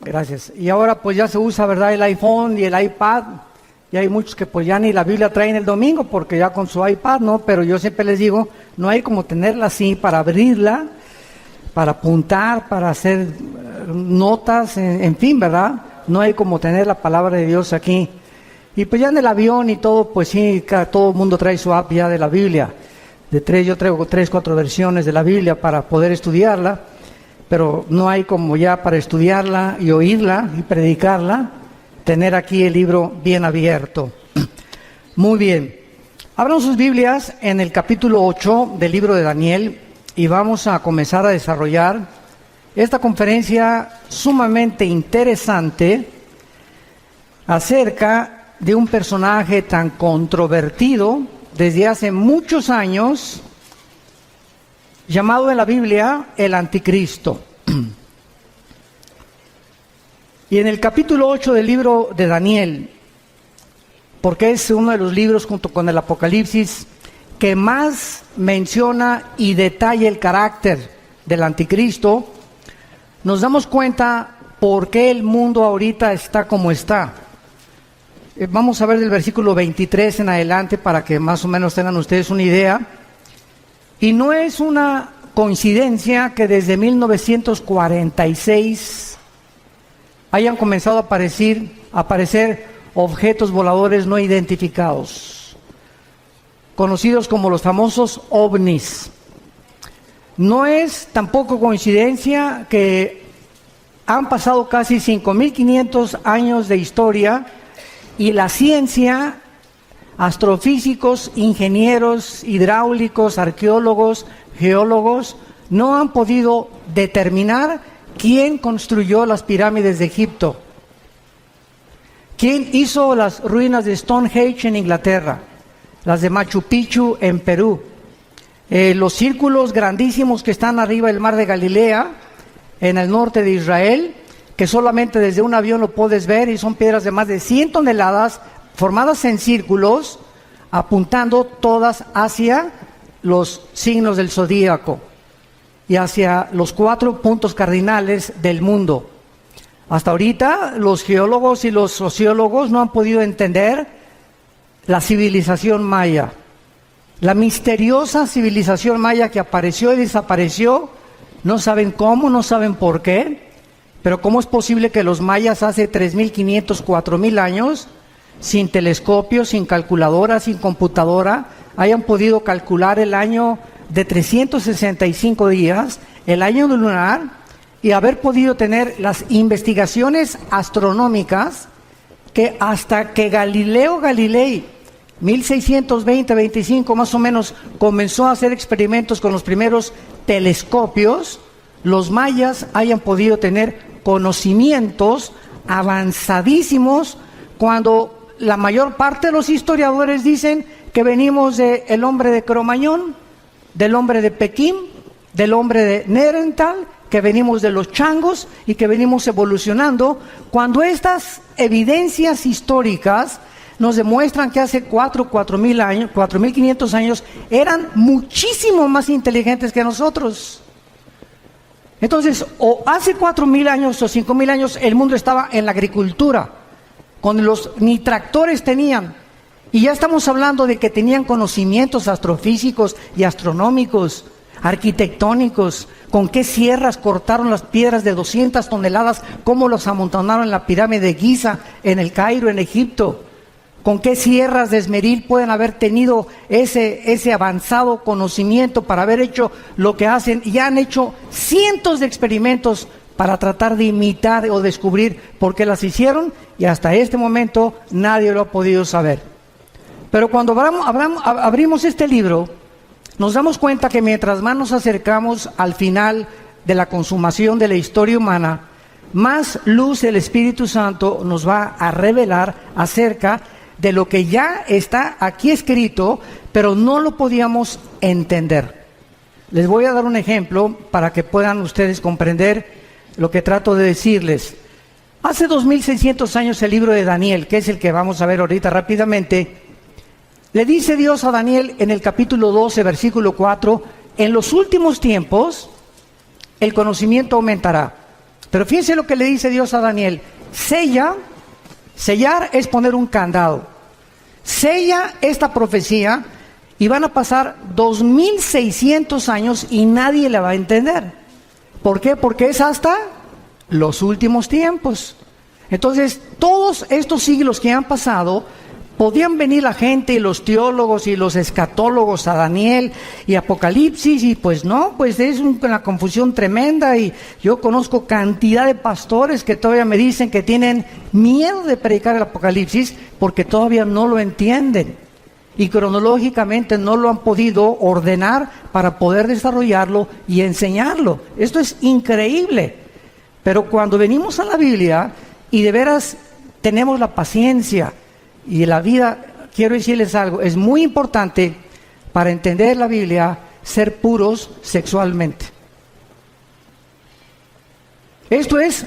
Gracias. Y ahora pues ya se usa, ¿verdad?, el iPhone y el iPad. Y hay muchos que pues ya ni la Biblia traen el domingo porque ya con su iPad, ¿no? Pero yo siempre les digo, no hay como tenerla así para abrirla, para apuntar, para hacer notas, en fin, ¿verdad? No hay como tener la palabra de Dios aquí. Y pues ya en el avión y todo, pues sí, todo el mundo trae su app ya de la Biblia. Yo traigo 3, 4 versiones de la Biblia para poder estudiarla, pero no hay como ya para estudiarla y oírla y predicarla, tener aquí el libro bien abierto. Muy bien. Abran sus Biblias en el capítulo 8 del libro de Daniel y vamos a comenzar a desarrollar esta conferencia sumamente interesante acerca de un personaje tan controvertido desde hace muchos años, llamado en la Biblia el Anticristo. Y en el capítulo 8 del libro de Daniel, porque es uno de los libros junto con el Apocalipsis que más menciona y detalla el carácter del Anticristo, nos damos cuenta por qué el mundo ahorita está como está. Vamos a ver del versículo 23 en adelante para que más o menos tengan ustedes una idea. Y no es una coincidencia que desde 1946 hayan comenzado a aparecer objetos voladores no identificados, conocidos como los famosos ovnis. No es tampoco coincidencia que han pasado casi 5.500 años de historia y la ciencia, astrofísicos, ingenieros, hidráulicos, arqueólogos, geólogos, no han podido determinar quién construyó las pirámides de Egipto, quién hizo las ruinas de Stonehenge en Inglaterra, las de Machu Picchu en Perú, los círculos grandísimos que están arriba del mar de Galilea, en el norte de Israel, que solamente desde un avión lo puedes ver, y son piedras de más de 100 toneladas, formadas en círculos, apuntando todas hacia los signos del zodíaco y hacia los 4 puntos cardinales del mundo. Hasta ahorita los geólogos y los sociólogos no han podido entender la civilización maya, la misteriosa civilización maya que apareció y desapareció. No saben cómo, no saben por qué, pero ¿cómo es posible que los mayas hace 3.500, 4.000 años, sin telescopio, sin calculadora, sin computadora, hayan podido calcular el año de 365 días, el año lunar, y haber podido tener las investigaciones astronómicas que hasta que Galileo Galilei, 1620-25 más o menos, comenzó a hacer experimentos con los primeros telescopios, los mayas hayan podido tener conocimientos avanzadísimos, cuando la mayor parte de los historiadores dicen que venimos del hombre de Cromañón, del hombre de Pekín, del hombre de Neandertal, que venimos de los changos y que venimos evolucionando, cuando estas evidencias históricas nos demuestran que hace 4.000 años, 4.500 años, eran muchísimo más inteligentes que nosotros. Entonces, o hace 4.000 años o 5.000 años el mundo estaba en la agricultura, ni tractores tenían, y ya estamos hablando de que tenían conocimientos astrofísicos y astronómicos, arquitectónicos, con qué sierras cortaron las piedras de 200 toneladas, cómo los amontonaron en la pirámide de Giza, en el Cairo, en Egipto, con qué sierras de esmeril pueden haber tenido ese avanzado conocimiento para haber hecho lo que hacen. Y han hecho cientos de experimentos para tratar de imitar o descubrir por qué las hicieron, y hasta este momento nadie lo ha podido saber. Pero cuando abrimos este libro, nos damos cuenta que mientras más nos acercamos al final de la consumación de la historia humana, más luz el Espíritu Santo nos va a revelar acerca de lo que ya está aquí escrito, pero no lo podíamos entender. Les voy a dar un ejemplo para que puedan ustedes comprender lo que trato de decirles. Hace 2.600 años el libro de Daniel, que es el que vamos a ver ahorita rápidamente, le dice Dios a Daniel en el capítulo 12, versículo 4, en los últimos tiempos el conocimiento aumentará. Pero fíjense lo que le dice Dios a Daniel. Sellar es poner un candado. Sella esta profecía y van a pasar 2600 años y nadie la va a entender. ¿Por qué? Porque es hasta los últimos tiempos. Entonces, todos estos siglos que han pasado, podían venir la gente y los teólogos y los escatólogos a Daniel y Apocalipsis, y pues no, pues es una confusión tremenda. Y yo conozco cantidad de pastores que todavía me dicen que tienen miedo de predicar el Apocalipsis porque todavía no lo entienden y cronológicamente no lo han podido ordenar para poder desarrollarlo y enseñarlo. Esto es increíble. Pero cuando venimos a la Biblia y de veras tenemos la paciencia y la vida, quiero decirles algo, es muy importante para entender la Biblia ser puros sexualmente. Esto es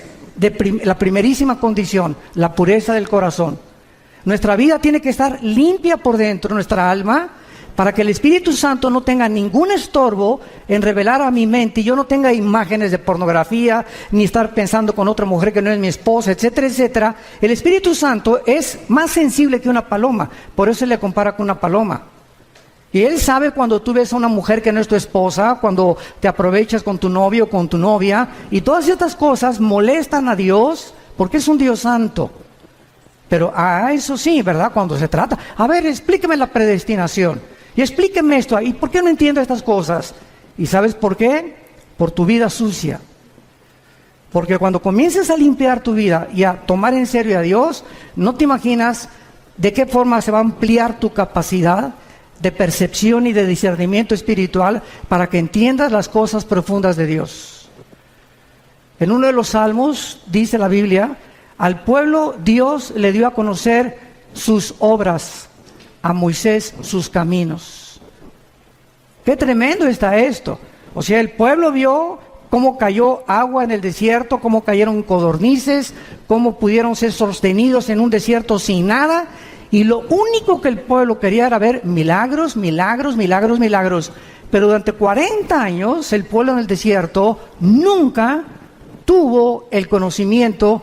la primerísima condición, la pureza del corazón. Nuestra vida tiene que estar limpia por dentro, nuestra alma, para que el Espíritu Santo no tenga ningún estorbo en revelar a mi mente y yo no tenga imágenes de pornografía, ni estar pensando con otra mujer que no es mi esposa, etcétera, etcétera. El Espíritu Santo es más sensible que una paloma, por eso se le compara con una paloma. Y Él sabe cuando tú ves a una mujer que no es tu esposa, cuando te aprovechas con tu novio o con tu novia, y todas estas cosas molestan a Dios, porque es un Dios santo. Pero eso sí, ¿verdad? Cuando se trata, a ver, explíqueme la predestinación, y explíqueme esto, ¿y por qué no entiendo estas cosas? ¿Y sabes por qué? Por tu vida sucia. Porque cuando comiences a limpiar tu vida y a tomar en serio a Dios, no te imaginas de qué forma se va a ampliar tu capacidad de percepción y de discernimiento espiritual para que entiendas las cosas profundas de Dios. En uno de los salmos dice la Biblia: al pueblo Dios le dio a conocer sus obras, a Moisés sus caminos. Qué tremendo está esto. O sea, el pueblo vio cómo cayó agua en el desierto, cómo cayeron codornices, cómo pudieron ser sostenidos en un desierto sin nada, y lo único que el pueblo quería era ver milagros, milagros, milagros, milagros. Pero durante 40 años el pueblo en el desierto nunca tuvo el conocimiento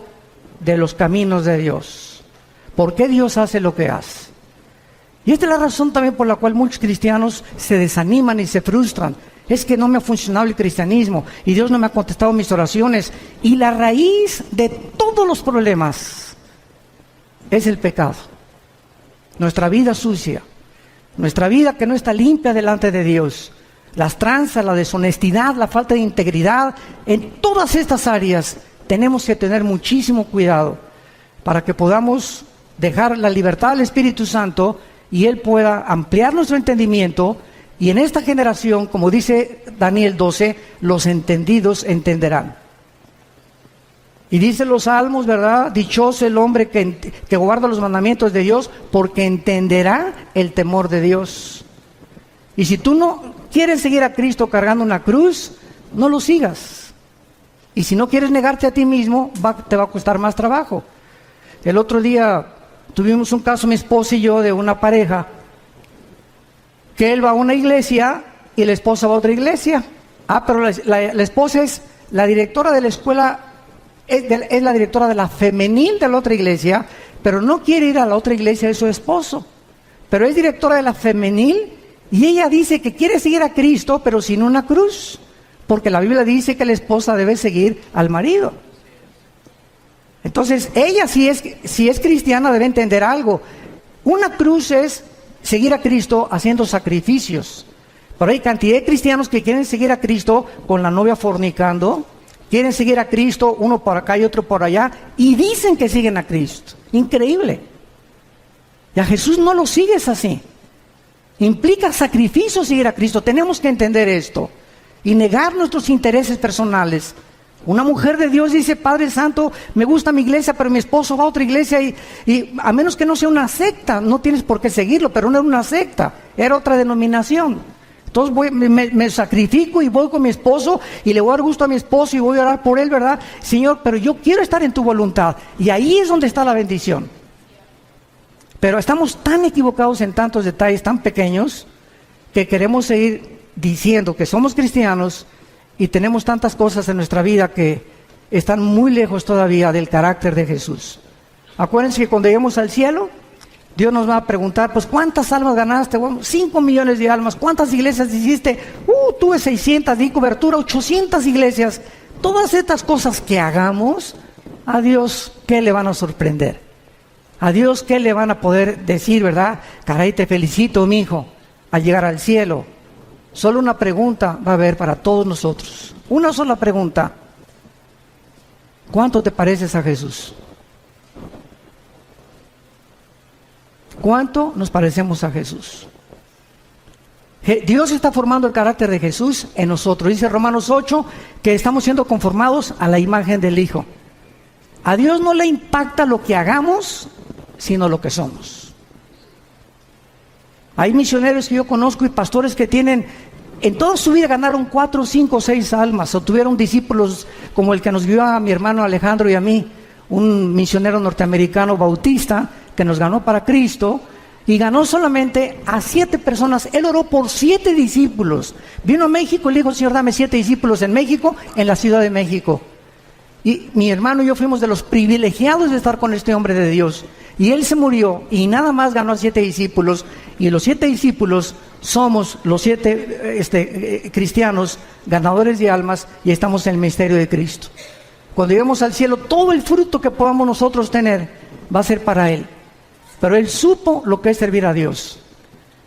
de los caminos de Dios. ¿Por qué Dios hace lo que hace? Y esta es la razón también por la cual muchos cristianos se desaniman y se frustran. Es que no me ha funcionado el cristianismo y Dios no me ha contestado mis oraciones. Y la raíz de todos los problemas es el pecado. Nuestra vida sucia, nuestra vida que no está limpia delante de Dios, las tranzas, la deshonestidad, la falta de integridad, en todas estas áreas tenemos que tener muchísimo cuidado para que podamos dejar la libertad al Espíritu Santo y Él pueda ampliar nuestro entendimiento. Y en esta generación, como dice Daniel 12, los entendidos entenderán. Y dicen los salmos, ¿verdad? Dichoso el hombre que guarda los mandamientos de Dios, porque entenderá el temor de Dios. Y si tú no quieres seguir a Cristo cargando una cruz, no lo sigas. Y si no quieres negarte a ti mismo, te va a costar más trabajo. El otro día tuvimos un caso, mi esposa y yo, de una pareja, que él va a una iglesia y la esposa va a otra iglesia. Pero la esposa es la directora de la escuela, es la directora de la femenil de la otra iglesia, pero no quiere ir a la otra iglesia de su esposo. Pero es directora de la femenil y ella dice que quiere seguir a Cristo, pero sin una cruz, porque la Biblia dice que la esposa debe seguir al marido. Entonces, ella si es cristiana debe entender algo. Una cruz es seguir a Cristo haciendo sacrificios. Pero hay cantidad de cristianos que quieren seguir a Cristo con la novia fornicando, quieren seguir a Cristo uno por acá y otro por allá, y dicen que siguen a Cristo. Increíble. Y a Jesús no lo sigues así. Implica sacrificio seguir a Cristo. Tenemos que entender esto y negar nuestros intereses personales. Una mujer de Dios dice: Padre Santo, me gusta mi iglesia, pero mi esposo va a otra iglesia y a menos que no sea una secta, no tienes por qué seguirlo. Pero no era una secta, era otra denominación. Entonces me sacrifico y voy con mi esposo y le voy a dar gusto a mi esposo y voy a orar por él, ¿verdad? Señor, pero yo quiero estar en tu voluntad. Y ahí es donde está la bendición. Pero estamos tan equivocados en tantos detalles tan pequeños que queremos seguir diciendo que somos cristianos y tenemos tantas cosas en nuestra vida que están muy lejos todavía del carácter de Jesús. Acuérdense que cuando lleguemos al cielo, Dios nos va a preguntar, pues, ¿cuántas almas ganaste? Bueno, 5 millones de almas. ¿Cuántas iglesias hiciste? Tuve 600, di cobertura, 800 iglesias. Todas estas cosas que hagamos, a Dios, ¿qué le van a sorprender? A Dios, ¿qué le van a poder decir, verdad? Caray, te felicito, mi hijo, al llegar al cielo. Solo una pregunta va a haber para todos nosotros. Una sola pregunta. ¿Cuánto te pareces a Jesús? ¿Cuánto nos parecemos a Jesús? Dios está formando el carácter de Jesús en nosotros. Dice Romanos 8 que estamos siendo conformados a la imagen del Hijo. A Dios no le impacta lo que hagamos, sino lo que somos. Hay misioneros que yo conozco y pastores que tienen, en toda su vida ganaron 4, 5, 6 almas, o tuvieron discípulos como el que nos guió a mi hermano Alejandro y a mí, un misionero norteamericano bautista, que nos ganó para Cristo, y ganó solamente a 7 personas. Él oró por 7 discípulos. Vino a México y le dijo, Señor, dame 7 discípulos en México, en la Ciudad de México. Y mi hermano y yo fuimos de los privilegiados de estar con este hombre de Dios. Y él se murió y nada más ganó a 7 discípulos. Y los 7 discípulos somos los 7 cristianos, ganadores de almas, y estamos en el ministerio de Cristo. Cuando lleguemos al cielo, todo el fruto que podamos nosotros tener va a ser para Él. Pero Él supo lo que es servir a Dios.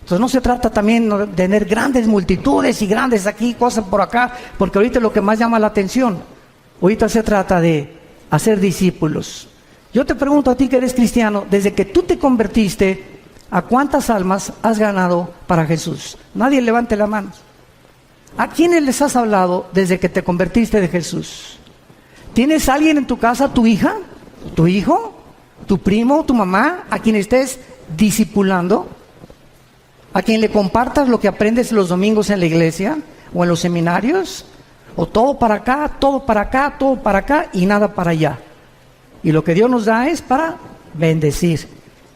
Entonces no se trata también de tener grandes multitudes y grandes aquí, cosas por acá, porque ahorita es lo que más llama la atención. Ahorita se trata de hacer discípulos. Yo te pregunto a ti que eres cristiano, desde que tú te convertiste, ¿a cuántas almas has ganado para Jesús? Nadie levante la mano. ¿A quiénes les has hablado desde que te convertiste de Jesús? ¿Tienes alguien en tu casa, tu hija, tu hijo, tu primo, tu mamá, a quien estés discipulando? ¿A quien le compartas lo que aprendes los domingos en la iglesia o en los seminarios? ¿O todo para acá, todo para acá, todo para acá y nada para allá? Y lo que Dios nos da es para bendecir.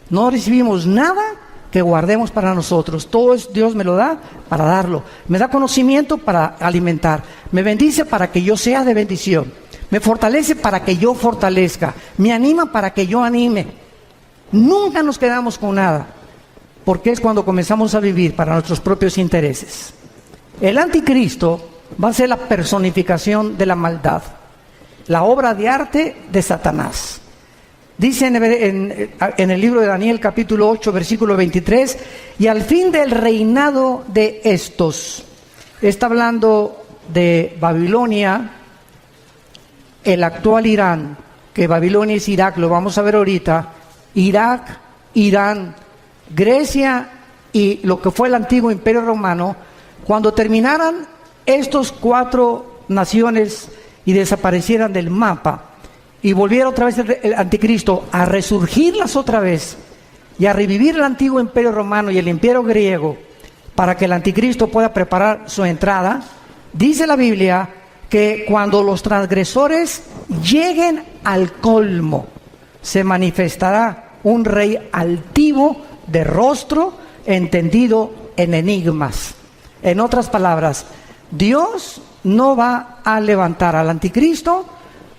No recibimos nada que guardemos para nosotros. Todo es, Dios me lo da para darlo. Me da conocimiento para alimentar. Me bendice para que yo sea de bendición. Me fortalece para que yo fortalezca. Me anima para que yo anime. Nunca nos quedamos con nada, porque es cuando comenzamos a vivir para nuestros propios intereses. El anticristo va a ser la personificación de la maldad, la obra de arte de Satanás. Dice en el libro de Daniel capítulo 8 versículo 23, y al fin del reinado de estos, está hablando de Babilonia, el actual Irán, que Babilonia es Irak, lo vamos a ver ahorita, Irak, Irán, Grecia y lo que fue el antiguo Imperio Romano. Cuando terminaran estos 4 naciones y desaparecieran del mapa y volviera otra vez el anticristo a resurgirlas otra vez y a revivir el antiguo Imperio Romano y el Imperio griego para que el anticristo pueda preparar su entrada, dice la Biblia que cuando los transgresores lleguen al colmo, se manifestará un rey altivo de rostro, entendido en enigmas. En otras palabras, Dios no va a levantar al anticristo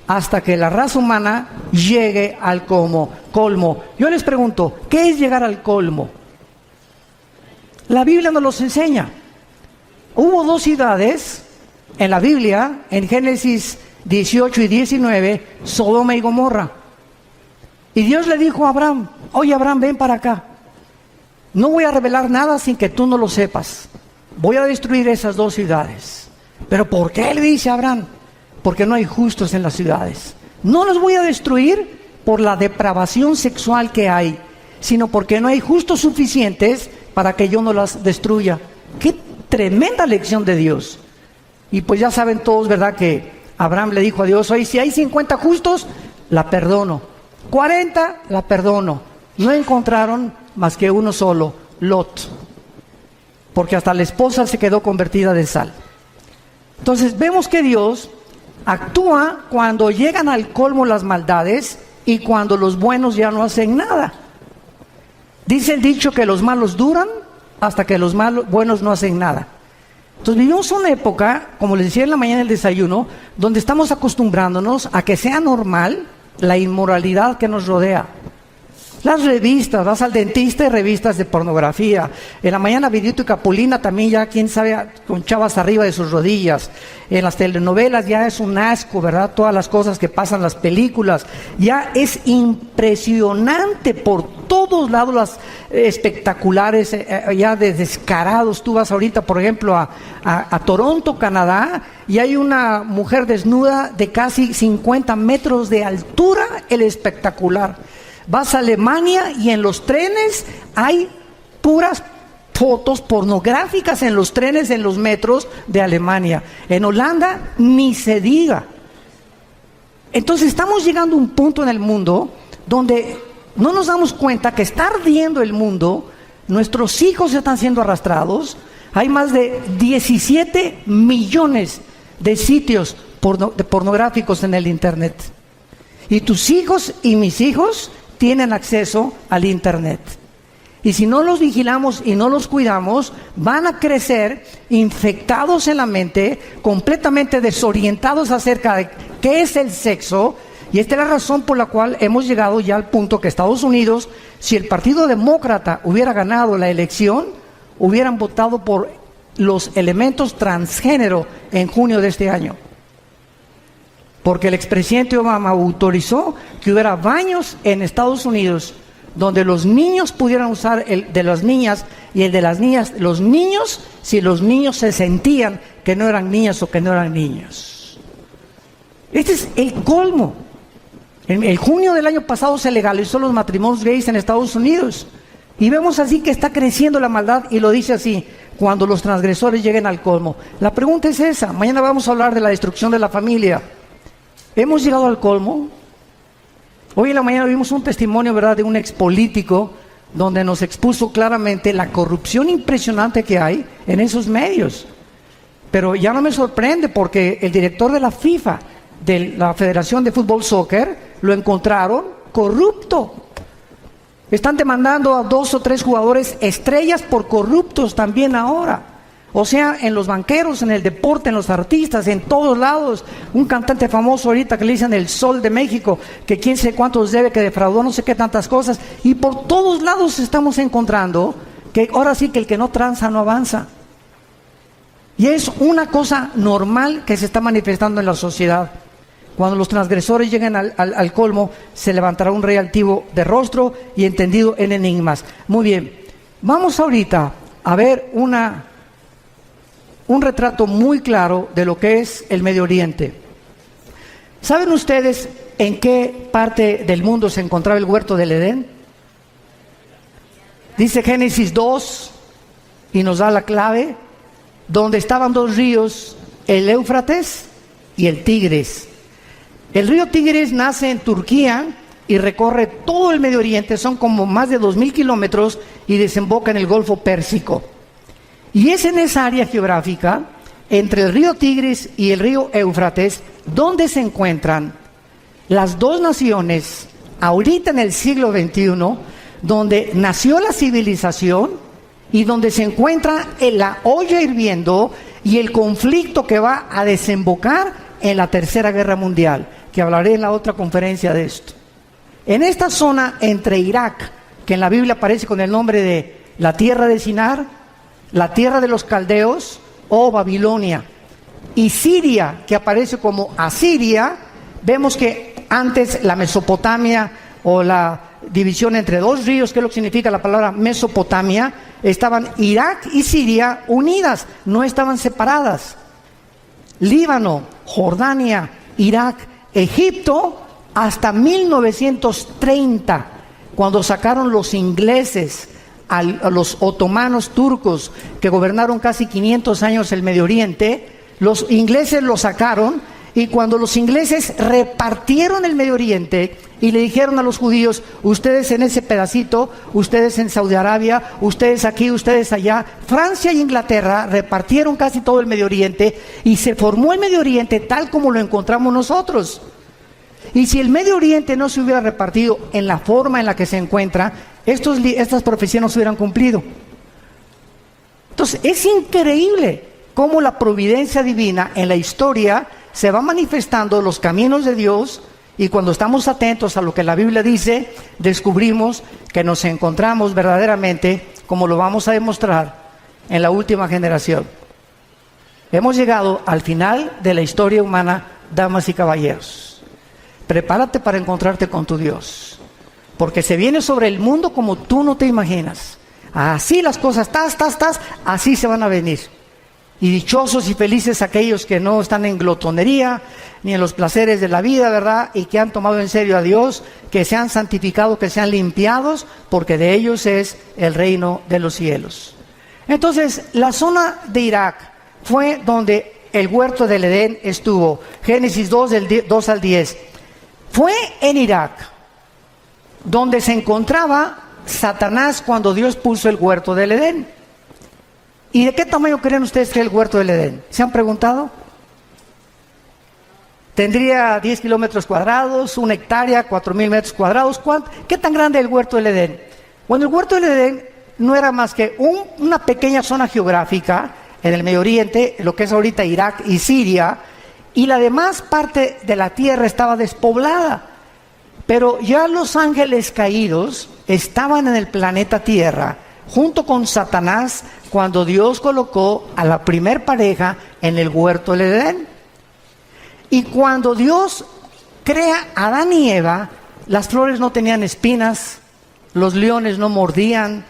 hasta que la raza humana llegue al colmo. Yo les pregunto, ¿qué es llegar al colmo? La Biblia nos los enseña. Hubo 2 ciudades en la Biblia, en Génesis 18 y 19, Sodoma y Gomorra. Y Dios le dijo a Abraham, oye Abraham, ven para acá. No voy a revelar nada sin que tú no lo sepas. Voy a destruir esas 2 ciudades. ¿Pero por qué? Le dice a Abraham. Porque no hay justos en las ciudades. No los voy a destruir por la depravación sexual que hay, sino porque no hay justos suficientes para que yo no las destruya. ¡Qué tremenda lección de Dios! Y pues ya saben todos, ¿verdad?, que Abraham le dijo a Dios, oye, si hay 50 justos, la perdono. 40, la perdono. No encontraron más que uno solo, Lot. Porque hasta la esposa se quedó convertida de sal. Entonces vemos que Dios actúa cuando llegan al colmo las maldades y cuando los buenos ya no hacen nada. Dice el dicho que los malos duran hasta que los buenos no hacen nada. Entonces vivimos una época, como les decía en la mañana del desayuno, donde estamos acostumbrándonos a que sea normal la inmoralidad que nos rodea. Las revistas, vas al dentista y revistas de pornografía. En la mañana Vidito y Capulina también ya, quién sabe, con chavas arriba de sus rodillas. En las telenovelas ya es un asco, ¿verdad? Todas las cosas que pasan, las películas. Ya es impresionante por todos lados las espectaculares, ya de descarados. Tú vas ahorita, por ejemplo, a Toronto, Canadá, y hay una mujer desnuda de casi 50 metros de altura, el espectacular. Vas a Alemania y en los trenes hay puras fotos pornográficas en los trenes, en los metros de Alemania. En Holanda ni se diga. Entonces estamos llegando a un punto en el mundo donde no nos damos cuenta que está ardiendo el mundo, nuestros hijos están siendo arrastrados. Hay más de 17 millones de sitios pornográficos en el internet. Y tus hijos y mis hijos tienen acceso al internet. Y si no los vigilamos y no los cuidamos, van a crecer infectados en la mente, completamente desorientados acerca de qué es el sexo. Y esta es la razón por la cual hemos llegado ya al punto que Estados Unidos, si el Partido Demócrata hubiera ganado la elección, hubieran votado por los elementos transgénero en junio de este año. Porque el expresidente Obama autorizó que hubiera baños en Estados Unidos donde los niños pudieran usar el de las niñas y el de las niñas, los niños, si los niños se sentían que no eran niñas o que no eran niños. Este es el colmo. En junio del año pasado se legalizó los matrimonios gays en Estados Unidos. Y vemos así que está creciendo la maldad, y lo dice así: cuando los transgresores lleguen al colmo. La pregunta es esa. Mañana vamos a hablar de la destrucción de la familia. ¿Hemos llegado al colmo? Hoy en la mañana vimos un testimonio, ¿verdad?, de un expolítico donde nos expuso claramente la corrupción impresionante que hay en esos medios. Pero ya no me sorprende, porque el director de la FIFA, de la Federación de Fútbol Soccer, lo encontraron corrupto. Están demandando a 2 o 3 jugadores estrellas por corruptos también ahora. O sea, en los banqueros, en el deporte, en los artistas, en todos lados. Un cantante famoso ahorita que le dicen el Sol de México, que quién sé cuántos debe, que defraudó no sé qué tantas cosas. Y por todos lados estamos encontrando que ahora sí que el que no tranza no avanza. Y es una cosa normal que se está manifestando en la sociedad. Cuando los transgresores lleguen al colmo, se levantará un rey altivo de rostro y entendido en enigmas. Muy bien, vamos ahorita a ver un retrato muy claro de lo que es el Medio Oriente. ¿Saben ustedes en qué parte del mundo se encontraba el huerto del Edén? Dice Génesis 2, y nos da la clave, donde estaban 2 ríos, el Éufrates y el Tigris. El río Tigris nace en Turquía y recorre todo el Medio Oriente, son como más de 2,000 kilómetros, y desemboca en el Golfo Pérsico. Y es en esa área geográfica, entre el río Tigris y el río Éufrates, donde se encuentran las 2 naciones, ahorita en el siglo XXI, donde nació la civilización y donde se encuentra en la olla hirviendo y el conflicto que va a desembocar en la Tercera Guerra Mundial, que hablaré en la otra conferencia de esto. En esta zona entre Irak, que en la Biblia aparece con el nombre de la tierra de Sinar, la tierra de los caldeos o Babilonia, y Siria, que aparece como Asiria, vemos que antes la Mesopotamia, o la división entre 2 ríos, que es lo que significa la palabra Mesopotamia, estaban Irak y Siria unidas, no estaban separadas. Líbano, Jordania, Irak, Egipto, hasta 1930, cuando sacaron los ingleses a los otomanos turcos, que gobernaron casi 500 años el Medio Oriente. Los ingleses lo sacaron, y cuando los ingleses repartieron el Medio Oriente y le dijeron a los judíos: ustedes en ese pedacito, ustedes en Saudi Arabia, ustedes aquí, ustedes allá, Francia y Inglaterra repartieron casi todo el Medio Oriente, y se formó el Medio Oriente tal como lo encontramos nosotros. Y si el Medio Oriente no se hubiera repartido en la forma en la que se encuentra, estas profecías no se hubieran cumplido. Entonces es increíble cómo la providencia divina en la historia se va manifestando los caminos de Dios, y cuando estamos atentos a lo que la Biblia dice, descubrimos que nos encontramos verdaderamente, como lo vamos a demostrar, en la última generación. Hemos llegado al final de la historia humana, damas y caballeros. Prepárate para encontrarte con tu Dios, porque se viene sobre el mundo como tú no te imaginas. Así las cosas, así se van a venir. Y dichosos y felices aquellos que no están en glotonería, ni en los placeres de la vida, ¿verdad? Y que han tomado en serio a Dios, que se han santificado, que se han limpiados, porque de ellos es el reino de los cielos. Entonces, la zona de Irak fue donde el huerto del Edén estuvo. Génesis 2, del 2 al 10. Fue en Irak donde se encontraba Satanás cuando Dios puso el huerto del Edén. ¿Y de qué tamaño creen ustedes que es el huerto del Edén? ¿Se han preguntado? Tendría 10 kilómetros cuadrados, 1 hectárea, 4,000 metros cuadrados. ¿Qué tan grande es el huerto del Edén? Bueno, el huerto del Edén no era más que una pequeña zona geográfica en el Medio Oriente, lo que es ahorita Irak y Siria, y la demás parte de la tierra estaba despoblada. Pero ya los ángeles caídos estaban en el planeta Tierra, junto con Satanás, cuando Dios colocó a la primer pareja en el huerto del Edén. Y cuando Dios crea a Adán y Eva, las flores no tenían espinas, los leones no mordían,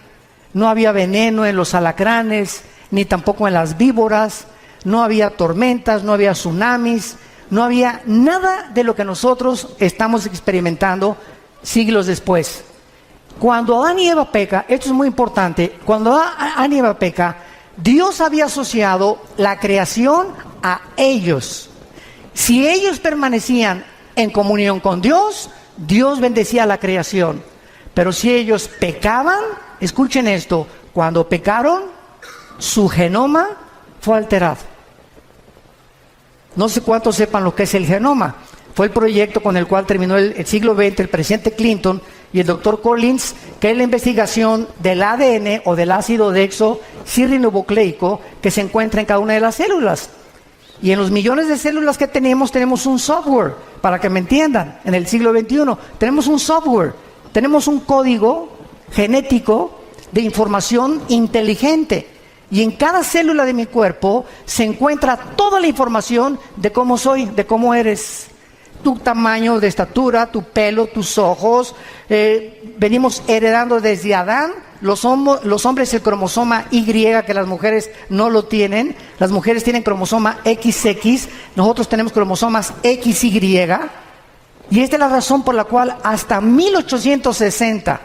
no había veneno en los alacranes, ni tampoco en las víboras, no había tormentas, no había tsunamis, no había nada de lo que nosotros estamos experimentando siglos después. Cuando Adán y Eva peca, esto es muy importante, cuando Adán y Eva peca, Dios había asociado la creación a ellos. Si ellos permanecían en comunión con Dios, Dios bendecía la creación. Pero si ellos pecaban, escuchen esto, cuando pecaron, su genoma fue alterado. No sé cuántos sepan lo que es el genoma. Fue el proyecto con el cual terminó el siglo XX el presidente Clinton y el doctor Collins, que es la investigación del ADN o del ácido desoxirribonucleico que se encuentra en cada una de las células. Y en los millones de células que tenemos un software, para que me entiendan, en el siglo XXI, tenemos un software, tenemos un código genético de información inteligente. Y en cada célula de mi cuerpo se encuentra toda la información de cómo soy, de cómo eres. Tu tamaño de estatura, tu pelo, tus ojos. Venimos heredando desde Adán. Los hombres el cromosoma Y, que las mujeres no lo tienen. Las mujeres tienen cromosoma XX, nosotros tenemos cromosomas XY. Y esta es la razón por la cual hasta 1860,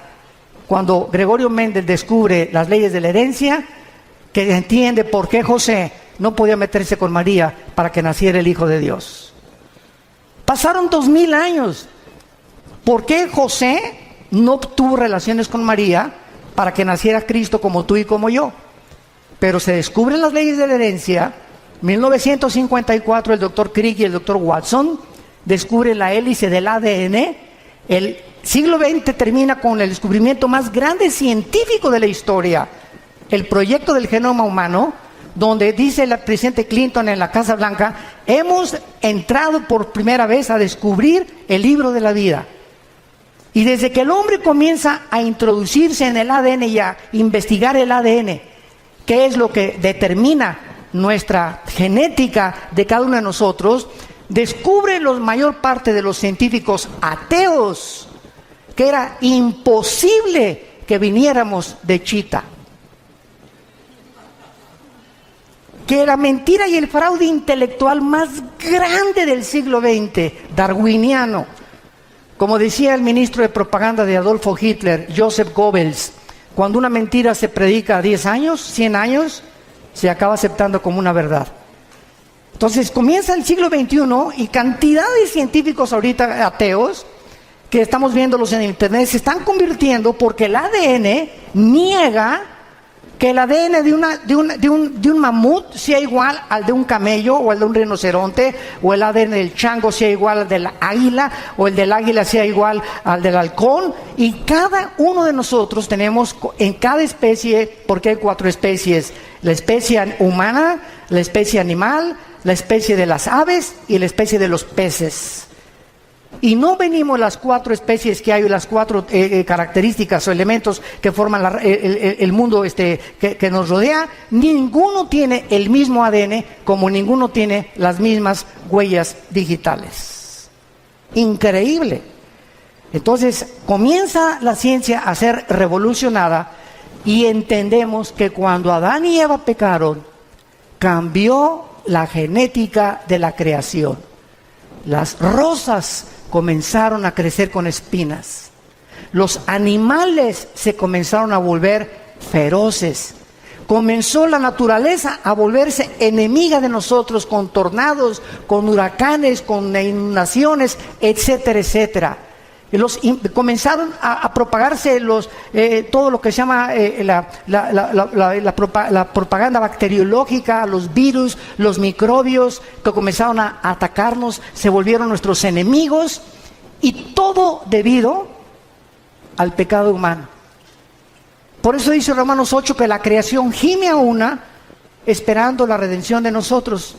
cuando Gregorio Mendel descubre las leyes de la herencia, que entiende por qué José no podía meterse con María para que naciera el Hijo de Dios. Pasaron 2000 años. ¿Por qué José no tuvo relaciones con María para que naciera Cristo como tú y como yo? Pero se descubren las leyes de la herencia. 1954 el doctor Crick y el doctor Watson descubren la hélice del ADN. El siglo XX termina con el descubrimiento más grande científico de la historia, el proyecto del genoma humano, donde dice el presidente Clinton en la Casa Blanca, hemos entrado por primera vez a descubrir el libro de la vida. Y desde que el hombre comienza a introducirse en el ADN y a investigar el ADN, que es lo que determina nuestra genética de cada uno de nosotros, descubre la mayor parte de los científicos ateos que era imposible que viniéramos de Chita. Que la mentira y el fraude intelectual más grande del siglo XX, darwiniano, como decía el ministro de propaganda de Adolfo Hitler, Joseph Goebbels, cuando una mentira se predica 10 años, 100 años, se acaba aceptando como una verdad. Entonces comienza el siglo XXI y cantidad de científicos ahorita ateos, que estamos viéndolos en internet, se están convirtiendo porque el ADN niega que el ADN de un mamut sea igual al de un camello o al de un rinoceronte, o el ADN del chango sea igual al del águila, o el del águila sea igual al del halcón. Y cada uno de nosotros tenemos en cada especie, porque hay 4 especies: la especie humana, la especie animal, la especie de las aves y la especie de los peces. Y no venimos las 4 especies que hay, las 4 características o elementos que forman el mundo que nos rodea. Ninguno tiene el mismo ADN, como ninguno tiene las mismas huellas digitales. Increíble. Entonces comienza la ciencia a ser revolucionada y entendemos que cuando Adán y Eva pecaron, cambió la genética de la creación. Las rosas comenzaron a crecer con espinas. Los animales se comenzaron a volver feroces. Comenzó la naturaleza a volverse enemiga de nosotros con tornados, con huracanes, con inundaciones, etcétera, etcétera. Comenzaron a propagarse todo lo que se llama la propaganda bacteriológica, los virus, los microbios que comenzaron a atacarnos, se volvieron nuestros enemigos, y todo debido al pecado humano. Por eso dice Romanos 8 que la creación gime a una esperando la redención de nosotros,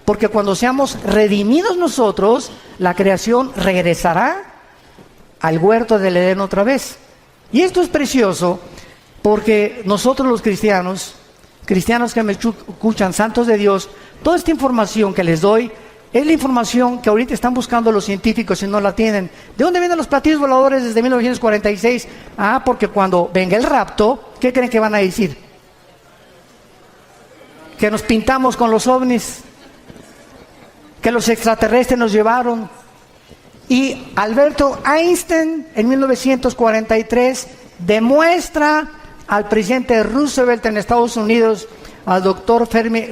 porque cuando seamos redimidos nosotros, la creación regresará al huerto del Edén otra vez. Y esto es precioso porque nosotros los cristianos que me escuchan, santos de Dios, toda esta información que les doy es la información que ahorita están buscando los científicos y no la tienen. ¿De dónde vienen los platillos voladores desde 1946? Porque cuando venga el rapto, ¿qué creen que van a decir? Que nos pintamos con los ovnis, que los extraterrestres nos llevaron. Y Alberto Einstein en 1943 demuestra al presidente Roosevelt en Estados Unidos, al doctor Fermi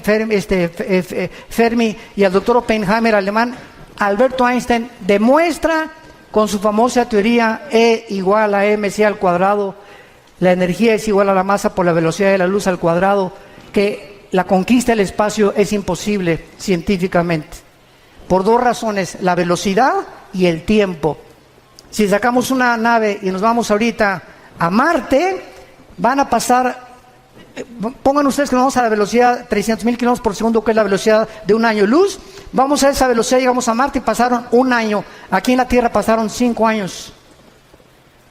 y al doctor Oppenheimer alemán. Alberto Einstein demuestra con su famosa teoría E igual a mc al cuadrado, la energía es igual a la masa por la velocidad de la luz al cuadrado, que la conquista del espacio es imposible científicamente, por 2 razones: la velocidad y el tiempo. Si sacamos una nave y nos vamos ahorita a Marte, van a pasar, pongan ustedes que nos vamos a la velocidad 300,000 kilómetros por segundo, que es la velocidad de un año luz. Vamos a esa velocidad, llegamos a Marte y pasaron 1 año. Aquí en la Tierra pasaron 5 años.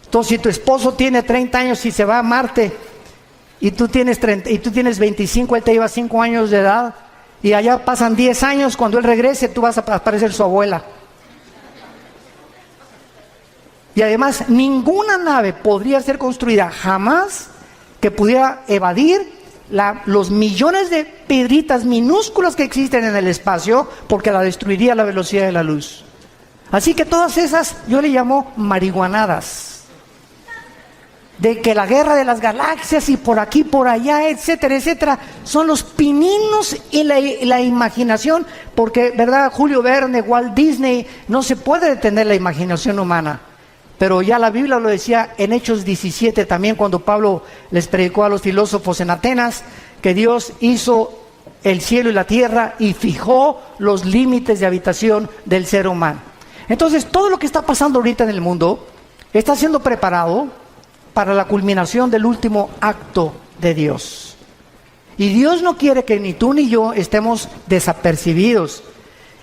Entonces, si tu esposo tiene 30 años y se va a Marte y tú tienes 25, él te lleva 5 años de edad, y allá pasan 10 años, cuando él regrese tú vas a parecer su abuela. Y además ninguna nave podría ser construida jamás que pudiera evadir los millones de piedritas minúsculas que existen en el espacio, porque la destruiría a la velocidad de la luz. Así que todas esas yo le llamo marihuanadas, de que la guerra de las galaxias y por aquí, por allá, etcétera, etcétera, son los pininos y la imaginación, porque, ¿verdad? Julio Verne, Walt Disney, no se puede detener la imaginación humana. Pero ya la Biblia lo decía en Hechos 17 también, cuando Pablo les predicó a los filósofos en Atenas, que Dios hizo el cielo y la tierra y fijó los límites de habitación del ser humano. Entonces, todo lo que está pasando ahorita en el mundo está siendo preparado para la culminación del último acto de Dios. Y Dios no quiere que ni tú ni yo estemos desapercibidos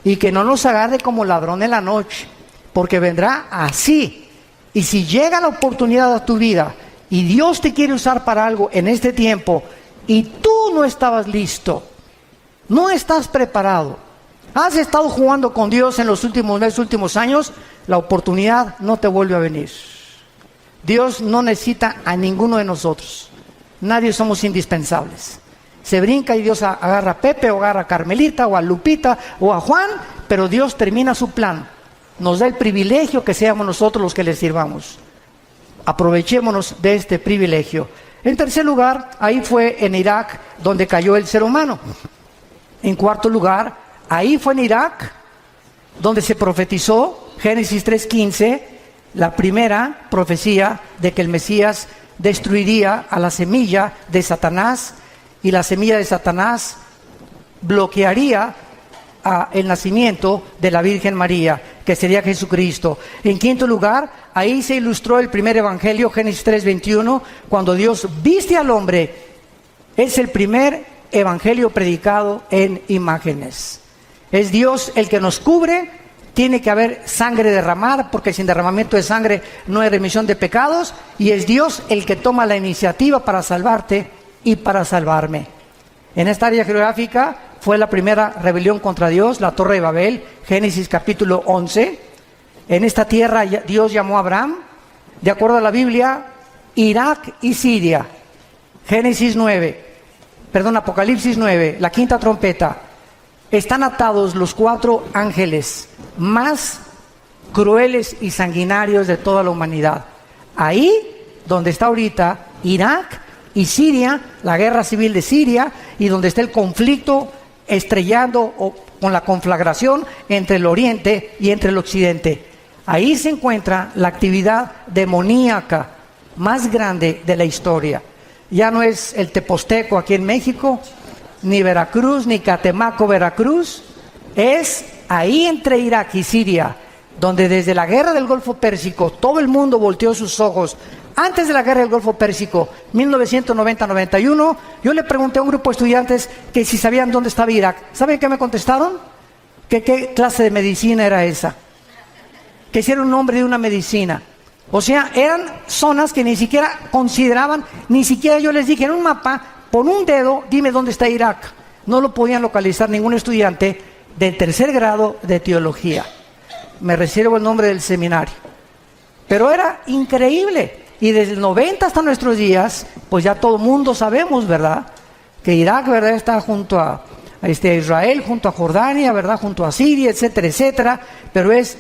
y que no nos agarre como ladrón en la noche, porque vendrá así. Y si llega la oportunidad a tu vida y Dios te quiere usar para algo en este tiempo y tú no estabas listo, no estás preparado, has estado jugando con Dios en los últimos meses, últimos años, la oportunidad no te vuelve a venir. Dios no necesita a ninguno de nosotros. Nadie somos indispensables. Se brinca y Dios agarra a Pepe o agarra a Carmelita o a Lupita o a Juan, pero Dios termina su plan. Nos da el privilegio que seamos nosotros los que le sirvamos. Aprovechémonos de este privilegio. En tercer lugar, ahí fue en Irak donde cayó el ser humano. En cuarto lugar, ahí fue en Irak donde se profetizó, Génesis 3:15, la primera profecía de que el Mesías destruiría a la semilla de Satanás, y la semilla de Satanás bloquearía el nacimiento de la Virgen María, que sería Jesucristo. En quinto lugar, ahí se ilustró el primer evangelio, Génesis 3:21, cuando Dios viste al hombre. Es el primer evangelio predicado en imágenes. Es Dios el que nos cubre. Tiene que haber sangre derramada, porque sin derramamiento de sangre no hay remisión de pecados, y es Dios el que toma la iniciativa para salvarte y para salvarme. En esta área geográfica fue la primera rebelión contra Dios, la Torre de Babel, Génesis capítulo 11. En esta tierra Dios llamó a Abraham, de acuerdo a la Biblia, Irak y Siria. Apocalipsis 9, la quinta trompeta. Están atados los 4 ángeles más crueles y sanguinarios de toda la humanidad. Ahí donde está ahorita Irak y Siria, la guerra civil de Siria, y donde está el conflicto estrellando o con la conflagración entre el oriente y entre el occidente. Ahí se encuentra la actividad demoníaca más grande de la historia. Ya no es el Teposteco aquí en México, ni Veracruz, ni Catemaco, Veracruz. Es ahí entre Irak y Siria, donde desde la guerra del Golfo Pérsico todo el mundo volteó sus ojos. Antes de la guerra del Golfo Pérsico, 1990-91, yo le pregunté a un grupo de estudiantes que si sabían dónde estaba Irak. ¿Saben qué me contestaron? Que qué clase de medicina era esa. Que si era un nombre de una medicina. O sea, eran zonas que ni siquiera consideraban, ni siquiera yo les dije en un mapa, pon un dedo, dime dónde está Irak. No lo podían localizar ningún estudiante de tercer grado de teología. Me reservo el nombre del seminario. Pero era increíble. Y desde el 90 hasta nuestros días, pues ya todo el mundo sabemos, ¿verdad? Que Irak, ¿verdad?, está junto a Israel, junto a Jordania, ¿verdad?, junto a Siria, etcétera, etcétera. Pero es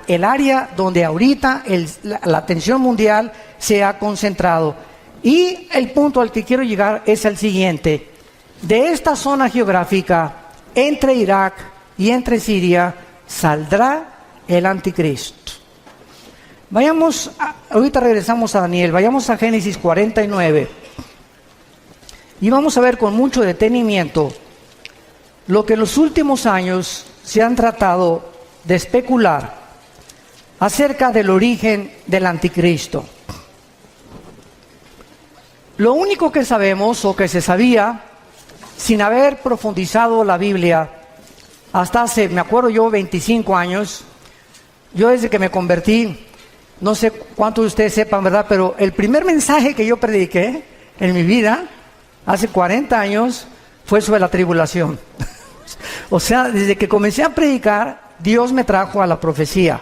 el área donde ahorita la atención mundial se ha concentrado. Y el punto al que quiero llegar es el siguiente. De esta zona geográfica, entre Irak y entre Siria, saldrá el anticristo. Ahorita regresamos a Daniel, vayamos a Génesis 49. Y vamos a ver con mucho detenimiento lo que en los últimos años se han tratado de especular acerca del origen del anticristo. Lo único que sabemos, o que se sabía, sin haber profundizado la Biblia, hasta hace, me acuerdo yo, 25 años, yo desde que me convertí, no sé cuántos de ustedes sepan, ¿verdad?, pero el primer mensaje que yo prediqué en mi vida, hace 40 años, fue sobre la tribulación. O sea, desde que comencé a predicar, Dios me trajo a la profecía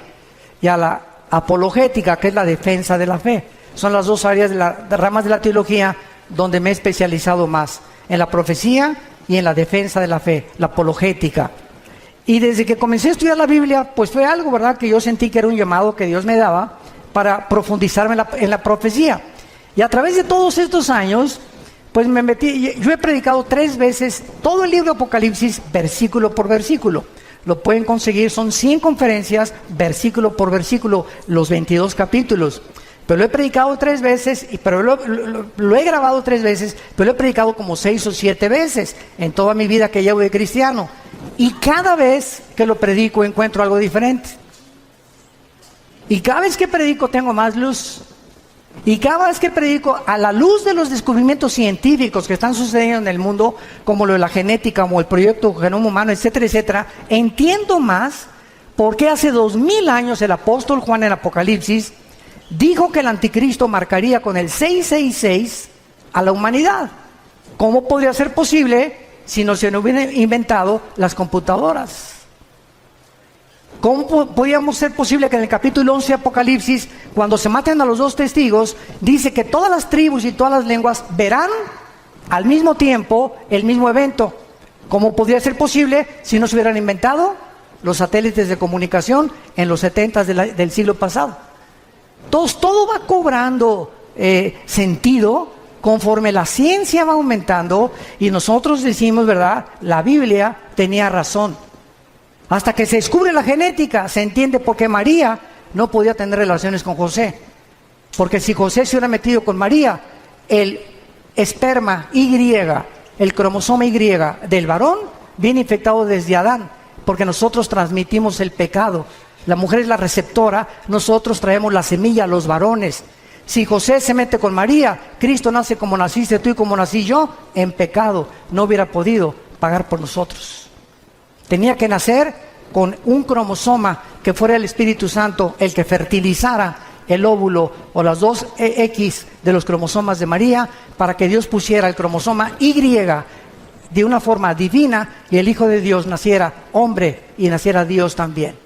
y a la apologética, que es la defensa de la fe. Son las dos áreas de ramas de la teología donde me he especializado más, en la profecía y en la defensa de la fe, la apologética. Y desde que comencé a estudiar la Biblia, pues fue algo, ¿verdad?, que yo sentí que era un llamado que Dios me daba para profundizarme en la profecía. Y a través de todos estos años, pues me metí. Yo he predicado 3 veces todo el libro de Apocalipsis, versículo por versículo. Lo pueden conseguir, son 100 conferencias, versículo por versículo, los 22 capítulos. Pero lo he predicado 3 veces, pero lo he grabado 3 veces, pero lo he predicado como 6 o 7 veces en toda mi vida que llevo de cristiano. Y cada vez que lo predico encuentro algo diferente. Y cada vez que predico tengo más luz. Y cada vez que predico, a la luz de los descubrimientos científicos que están sucediendo en el mundo, como lo de la genética, como el proyecto Genoma Humano, etcétera, etcétera, entiendo más por qué hace 2000 años el apóstol Juan en Apocalipsis dijo que el anticristo marcaría con el 666 a la humanidad. ¿Cómo podría ser posible si no se hubieran inventado las computadoras? ¿Cómo podíamos ser posible que en el capítulo 11 de Apocalipsis, cuando se maten a los 2 testigos, dice que todas las tribus y todas las lenguas verán al mismo tiempo el mismo evento? ¿Cómo podría ser posible si no se hubieran inventado los satélites de comunicación en los 70 del siglo pasado? Entonces, todo va cobrando sentido conforme la ciencia va aumentando y nosotros decimos, ¿verdad?, la Biblia tenía razón. Hasta que se descubre la genética, se entiende por qué María no podía tener relaciones con José. Porque si José se hubiera metido con María, el esperma Y, el cromosoma Y del varón, viene infectado desde Adán, porque nosotros transmitimos el pecado. La mujer es la receptora, nosotros traemos la semilla a los varones. Si José se mete con María, Cristo nace como naciste tú y como nací yo, en pecado, no hubiera podido pagar por nosotros. Tenía que nacer con un cromosoma que fuera el Espíritu Santo el que fertilizara el óvulo o las dos X de los cromosomas de María, para que Dios pusiera el cromosoma Y de una forma divina y el Hijo de Dios naciera hombre y naciera Dios también.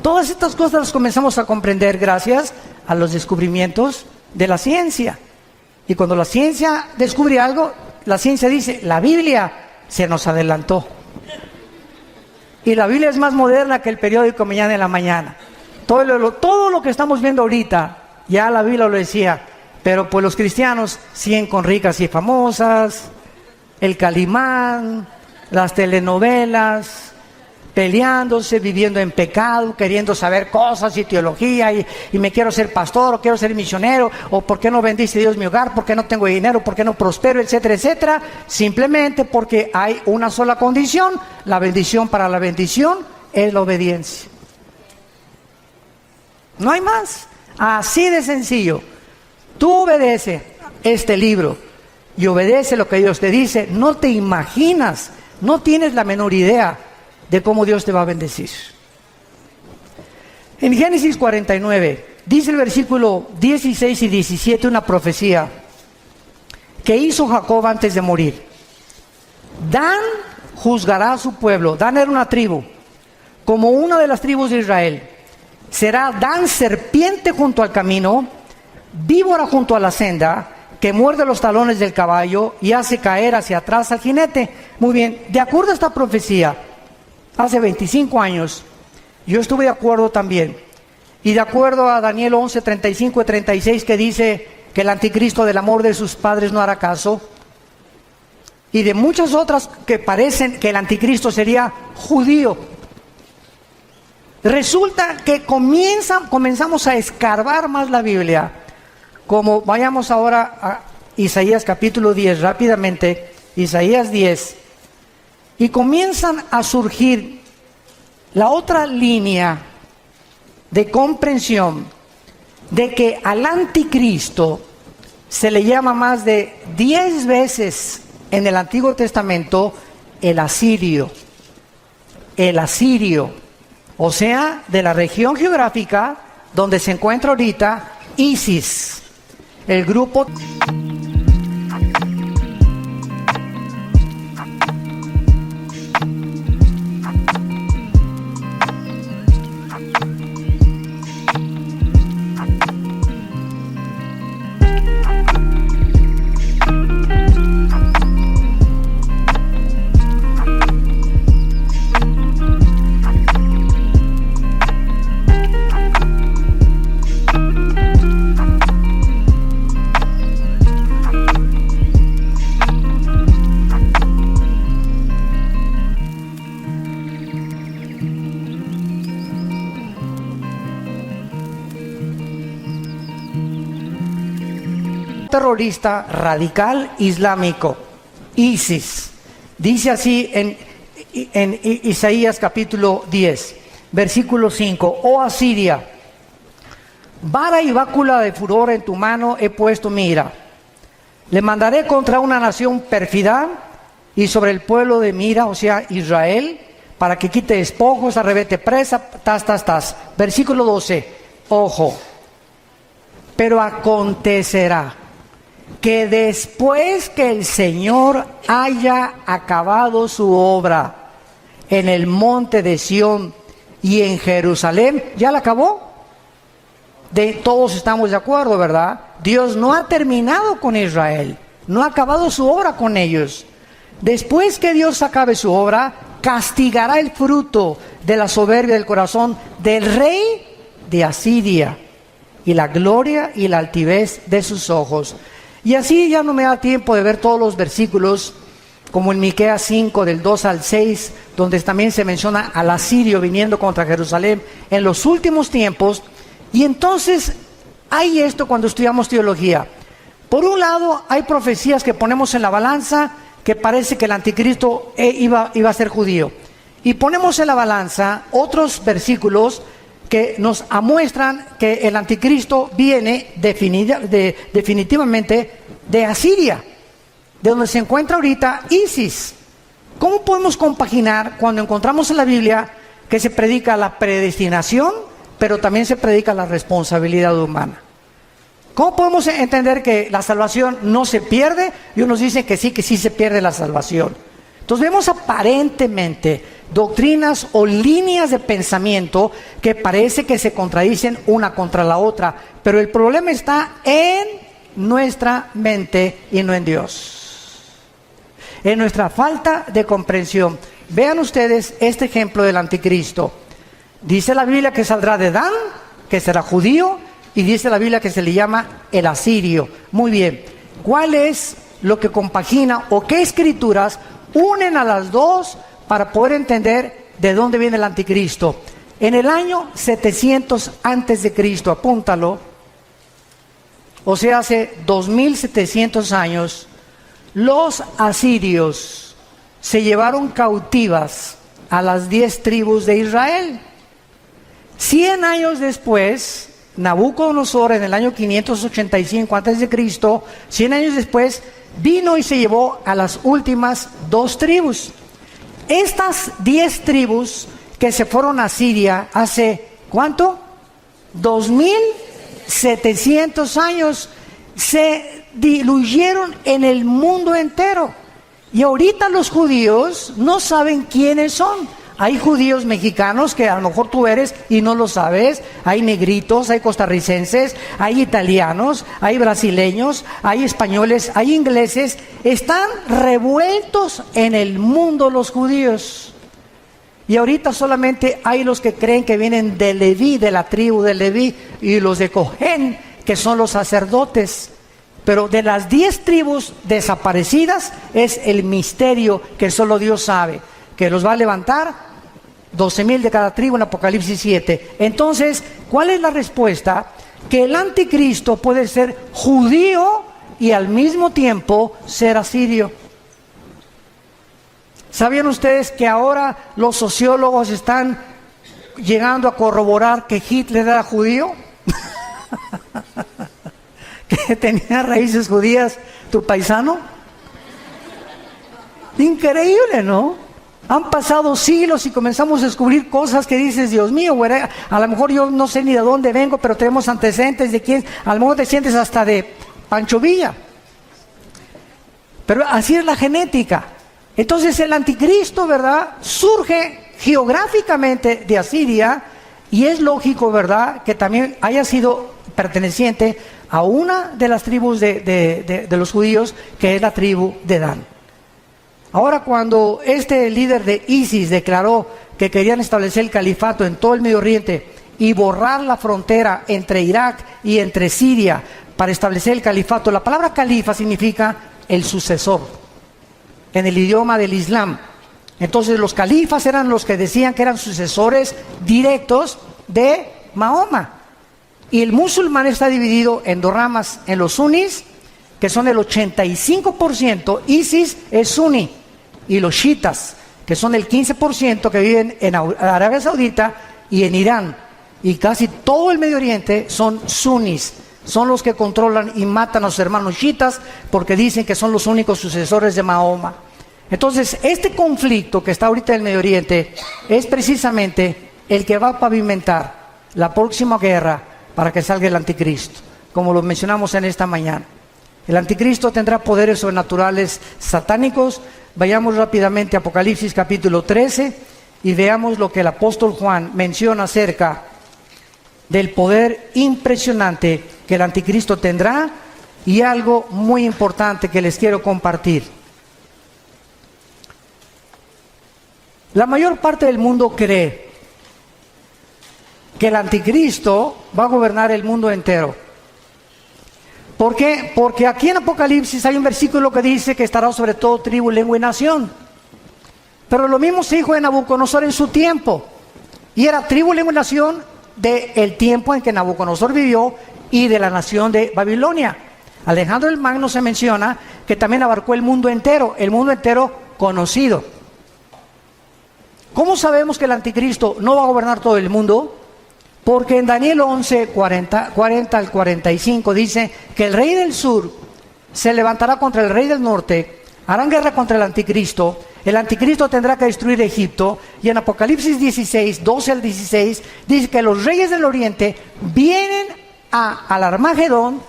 Todas estas cosas las comenzamos a comprender gracias a los descubrimientos de la ciencia. Y cuando la ciencia descubre algo, la ciencia dice, la Biblia se nos adelantó. Y la Biblia es más moderna que el periódico Mañana en la Mañana. Todo lo que estamos viendo ahorita, ya la Biblia lo decía, pero pues los cristianos siguen con Ricas y Famosas, el Calimán, las telenovelas, peleándose, viviendo en pecado, queriendo saber cosas y teología, y me quiero ser pastor, o quiero ser misionero, o por qué no bendice Dios mi hogar, por qué no tengo dinero, por qué no prospero, etcétera, etcétera, simplemente porque hay una sola condición: la bendición para la bendición es la obediencia. No hay más, así de sencillo. Tú obedece este libro y obedece lo que Dios te dice, no te imaginas, no tienes la menor idea de cómo Dios te va a bendecir. En Génesis 49, dice el versículo 16 y 17 una profecía que hizo Jacob antes de morir. Dan juzgará a su pueblo. Dan era una tribu, como una de las tribus de Israel. Será Dan serpiente junto al camino, víbora junto a la senda, que muerde los talones del caballo y hace caer hacia atrás al jinete. Muy bien, de acuerdo a esta profecía, hace 25 años, yo estuve de acuerdo también. Y de acuerdo a Daniel 11, 35 y 36, que dice que el anticristo del amor de sus padres no hará caso. Y de muchas otras que parecen que el anticristo sería judío. Resulta que comenzamos a escarbar más la Biblia. Como vayamos ahora a Isaías capítulo 10, rápidamente, Isaías 10, y comienzan a surgir la otra línea de comprensión de que al anticristo se le llama más de 10 veces en el Antiguo Testamento el asirio, o sea, de la región geográfica donde se encuentra ahorita ISIS, el grupo terrorista radical islámico, ISIS. Dice así en Isaías capítulo 10, versículo 5: Oh Asiria, vara y bácula de furor en tu mano he puesto mi ira. Le mandaré contra una nación pérfida y sobre el pueblo de mi ira, o sea, Israel, para que quite despojos, arrebete presa, Versículo 12, ojo, pero acontecerá que después que el Señor haya acabado su obra en el monte de Sión y en Jerusalén, ¿ya la acabó? Todos estamos de acuerdo, ¿verdad? Dios no ha terminado con Israel, no ha acabado su obra con ellos. Después que Dios acabe su obra, castigará el fruto de la soberbia del corazón del rey de Asiria y la gloria y la altivez de sus ojos. Y así ya no me da tiempo de ver todos los versículos, como en Miqueas 5, del 2 al 6, donde también se menciona al asirio viniendo contra Jerusalén en los últimos tiempos. Y entonces hay esto cuando estudiamos teología. Por un lado, hay profecías que ponemos en la balanza, que parece que el anticristo iba a ser judío. Y ponemos en la balanza otros versículos que nos muestran que el anticristo viene definitivamente de Asiria, de donde se encuentra ahorita ISIS. ¿Cómo podemos compaginar cuando encontramos en la Biblia que se predica la predestinación, pero también se predica la responsabilidad humana? ¿Cómo podemos entender que la salvación no se pierde y unos dicen que sí se pierde la salvación? Entonces vemos aparentemente doctrinas o líneas de pensamiento que parece que se contradicen una contra la otra, pero el problema está en nuestra mente y no en Dios, en nuestra falta de comprensión. Vean ustedes este ejemplo del anticristo. Dice la Biblia que saldrá de Dan, que será judío, y dice la Biblia que se le llama el asirio. Muy bien, ¿cuál es lo que compagina o qué escrituras unen a las dos para poder entender de dónde viene el anticristo? En el año 700 antes de Cristo, apúntalo, o sea, hace 2700 años, los asirios se llevaron cautivas a las 10 tribus de Israel. 100 años después, Nabucodonosor, en el año 585 antes de Cristo, 100 años después, vino y se llevó a las últimas 2 tribus. Estas 10 tribus que se fueron a Siria hace, ¿cuánto? 2700 años, se diluyeron en el mundo entero. Y ahorita los judíos no saben quiénes son. Hay judíos mexicanos que a lo mejor tú eres y no lo sabes. Hay negritos, hay costarricenses, hay italianos, hay brasileños, hay españoles, hay ingleses. Están revueltos en el mundo los judíos. Y ahorita solamente hay los que creen que vienen de Leví, de la tribu de Leví, y los de Cojén, que son los sacerdotes. Pero de las 10 tribus desaparecidas es el misterio que solo Dios sabe, que los va a levantar 12,000 de cada tribu en Apocalipsis 7. Entonces, ¿cuál es la respuesta? Que el anticristo puede ser judío y al mismo tiempo ser asirio. ¿Sabían ustedes que ahora los sociólogos están llegando a corroborar que Hitler era judío? Que tenía raíces judías tu paisano. Increíble, ¿no? Han pasado siglos y comenzamos a descubrir cosas que dices, Dios mío, güey, a lo mejor yo no sé ni de dónde vengo, pero tenemos antecedentes de quién, a lo mejor te sientes hasta de Pancho Villa. Pero así es la genética. Entonces el anticristo, ¿verdad?, surge geográficamente de Asiria, y es lógico, ¿verdad?, que también haya sido perteneciente a una de las tribus de los judíos, que es la tribu de Dan. Ahora, cuando este líder de ISIS declaró que querían establecer el califato en todo el Medio Oriente y borrar la frontera entre Irak y entre Siria para establecer el califato, la palabra califa significa el sucesor en el idioma del Islam. Entonces los califas eran los que decían que eran sucesores directos de Mahoma. Y el musulmán está dividido en 2 ramas, en los sunnis, que son el 85%, ISIS es suní, y los chiitas, que son el 15% que viven en Arabia Saudita y en Irán. Y casi todo el Medio Oriente son sunnis, son los que controlan y matan a sus hermanos chiitas porque dicen que son los únicos sucesores de Mahoma. Entonces, este conflicto que está ahorita en el Medio Oriente es precisamente el que va a pavimentar la próxima guerra para que salga el anticristo, como lo mencionamos en esta mañana. El anticristo tendrá poderes sobrenaturales satánicos. Vayamos rápidamente a Apocalipsis capítulo 13 y veamos lo que el apóstol Juan menciona acerca del poder impresionante que el anticristo tendrá, y algo muy importante que les quiero compartir. La mayor parte del mundo cree que el anticristo va a gobernar el mundo entero. ¿Por qué? Porque aquí en Apocalipsis hay un versículo que dice que estará sobre todo tribu, lengua y nación. Pero lo mismo se dijo de Nabucodonosor en su tiempo. Y era tribu, lengua y nación del tiempo en que Nabucodonosor vivió y de la nación de Babilonia. Alejandro el Magno se menciona que también abarcó el mundo entero conocido. ¿Cómo sabemos que el anticristo no va a gobernar todo el mundo? Porque en Daniel 11, 40 al 45 dice que el rey del sur se levantará contra el rey del norte, harán guerra contra el anticristo tendrá que destruir Egipto, y en Apocalipsis 16, 12 al 16, dice que los reyes del oriente vienen al Armagedón,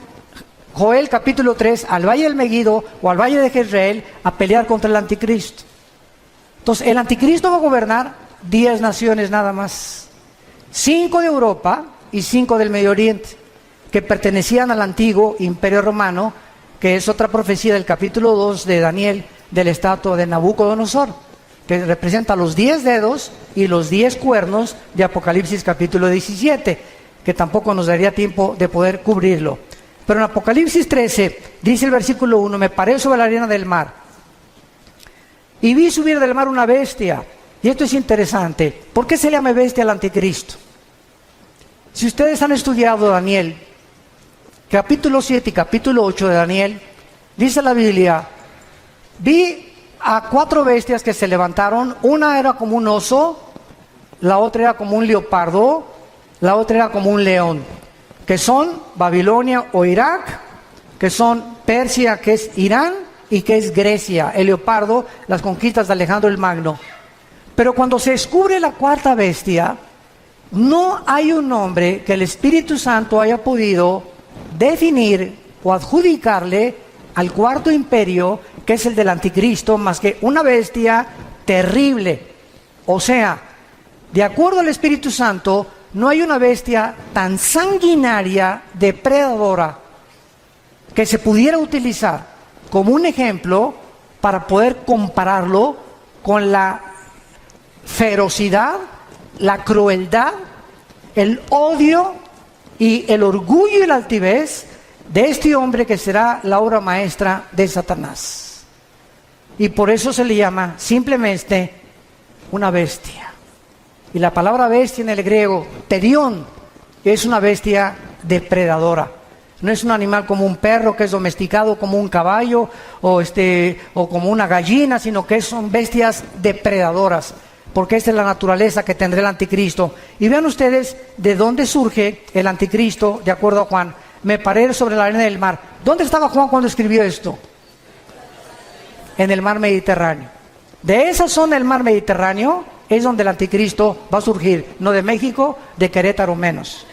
Joel capítulo 3, al valle del Megiddo o al valle de Jezreel, a pelear contra el anticristo. Entonces, el anticristo va a gobernar 10 naciones nada más, 5 de Europa y 5 del Medio Oriente, que pertenecían al antiguo imperio romano, que es otra profecía del capítulo 2 de Daniel, del estatua de Nabucodonosor, que representa los 10 dedos y los 10 cuernos de Apocalipsis capítulo 17, que tampoco nos daría tiempo de poder cubrirlo. Pero en Apocalipsis 13, dice el versículo 1, me paré sobre la arena del mar, y vi subir del mar una bestia. Y esto es interesante. ¿Por qué se llama bestia al anticristo? Si ustedes han estudiado Daniel, capítulo 7 y capítulo 8 de Daniel, dice la Biblia, vi a 4 bestias que se levantaron. Una era como un oso, la otra era como un leopardo, la otra era como un león, que son Babilonia o Irak, que son Persia, que es Irán, y que es Grecia. El leopardo, las conquistas de Alejandro el Magno. Pero cuando se descubre la 4ª bestia, no hay un nombre que el Espíritu Santo haya podido definir o adjudicarle al 4º imperio, que es el del anticristo, más que una bestia terrible. O sea, de acuerdo al Espíritu Santo, no hay una bestia tan sanguinaria, depredadora, que se pudiera utilizar como un ejemplo para poder compararlo con la ferocidad, la crueldad, el odio y el orgullo y la altivez de este hombre que será la obra maestra de Satanás. Y por eso se le llama simplemente una bestia. Y la palabra bestia en el griego, terión, es una bestia depredadora. No es un animal como un perro que es domesticado, como un caballo o como una gallina, sino que son bestias depredadoras, porque esta es la naturaleza que tendrá el anticristo. Y vean ustedes de dónde surge el anticristo, de acuerdo a Juan. Me paré sobre la arena del mar. ¿Dónde estaba Juan cuando escribió esto? En el mar Mediterráneo. De esa zona del mar Mediterráneo es donde el anticristo va a surgir, no de México, de Querétaro menos.